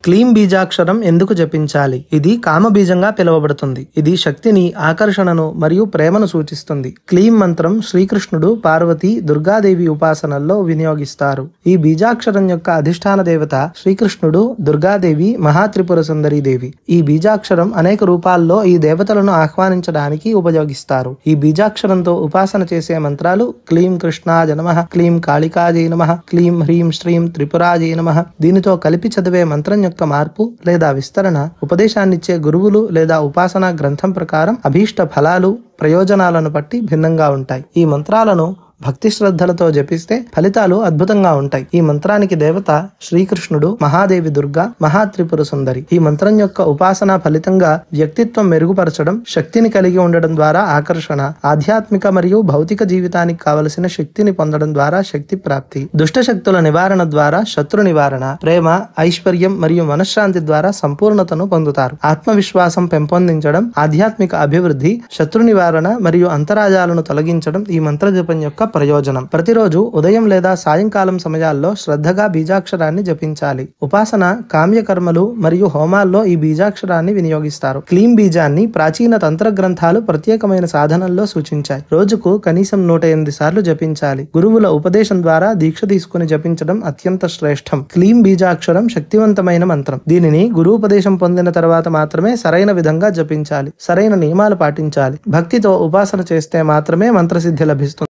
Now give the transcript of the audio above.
క్లీం బీజాక్షరం ఎందుకు జపించాలి? ఇది కామబీజంగా పిలువబడుతుంది. ఇది శక్తిని, ఆకర్షణను మరియు ప్రేమను సూచిస్తుంది. క్లీం మంత్రం శ్రీకృష్ణుడు, పార్వతి, దుర్గాదేవి ఉపాసనల్లో వినియోగిస్తారు. ఈ బీజాక్షరం యొక్క అధిష్టాన దేవత శ్రీకృష్ణుడు, దుర్గాదేవి, మహాత్రిపుర సుందరి దేవి. ఈ బీజాక్షరం అనేక రూపాల్లో ఈ దేవతలను ఆహ్వానించడానికి ఉపయోగిస్తారు. ఈ బీజాక్షరంతో ఉపాసన చేసే మంత్రాలు క్లీం కృష్ణాయ నమః, క్లీం కాళికాజై నమః, క్లీం హ్రీం శ్రీం త్రిపురాజై నమః. దీనితో కలిపి చదివే మంత్రం యొక్క మార్పు లేదా విస్తరణ ఉపదేశాన్నిచ్చే గురువులు లేదా ఉపాసనా గ్రంథం ప్రకారం అభీష్ట ఫలాలు, ప్రయోజనాలను బట్టి భిన్నంగా ఉంటాయి. ఈ మంత్రాలను భక్తి శ్రద్ధలతో జపిస్తే ఫలితాలు అద్భుతంగా ఉంటాయి. ఈ మంత్రానికి దేవత శ్రీకృష్ణుడు, మహాదేవి దుర్గా, మహాత్రిపుర సుందరి. ఈ మంత్రం యొక్క ఉపాసన ఫలితంగా వ్యక్తిత్వం మెరుగుపరచడం, శక్తిని కలిగి ఉండడం ద్వారా ఆకర్షణ, ఆధ్యాత్మిక మరియు భౌతిక జీవితానికి కావలసిన శక్తిని పొందడం ద్వారా శక్తి ప్రాప్తి, దుష్ట శక్తుల నివారణ ద్వారా శత్రు నివారణ, ప్రేమ, ఐశ్వర్యం మరియు మనశ్శాంతి ద్వారా సంపూర్ణతను పొందుతారు. ఆత్మవిశ్వాసం పెంపొందించడం, ఆధ్యాత్మిక అభివృద్ధి, శత్రు నివారణ మరియు అంతరాజాలను తొలగించడం ఈ మంత్ర జపం యొక్క ప్రయోజనం. ప్రతిరోజు ఉదయం లేదా సాయంకాలం సమయాల్లో శ్రద్ధగా బీజాక్షరాన్ని జపించాలి. ఉపాసన, కామ్యకర్మలు మరియు హోమాల్లో ఈ బీజాక్షరాన్ని వినియోగిస్తారు. క్లీం బీజాన్ని ప్రాచీన తంత్ర గ్రంథాలు ప్రత్యేకమైన సాధనల్లో సూచించాయి. రోజుకు కనీసం 108 సార్లు జపించాలి. గురువుల ఉపదేశం ద్వారా దీక్ష తీసుకుని జపించడం అత్యంత శ్రేష్టం. క్లీం బీజాక్షరం శక్తివంతమైన మంత్రం. దీనిని గురూపదేశం పొందిన తర్వాత మాత్రమే సరైన విధంగా జపించాలి. సరైన నియమాలు పాటించాలి. భక్తితో ఉపాసన చేస్తే మాత్రమే మంత్రసిద్ధి లభిస్తుంది.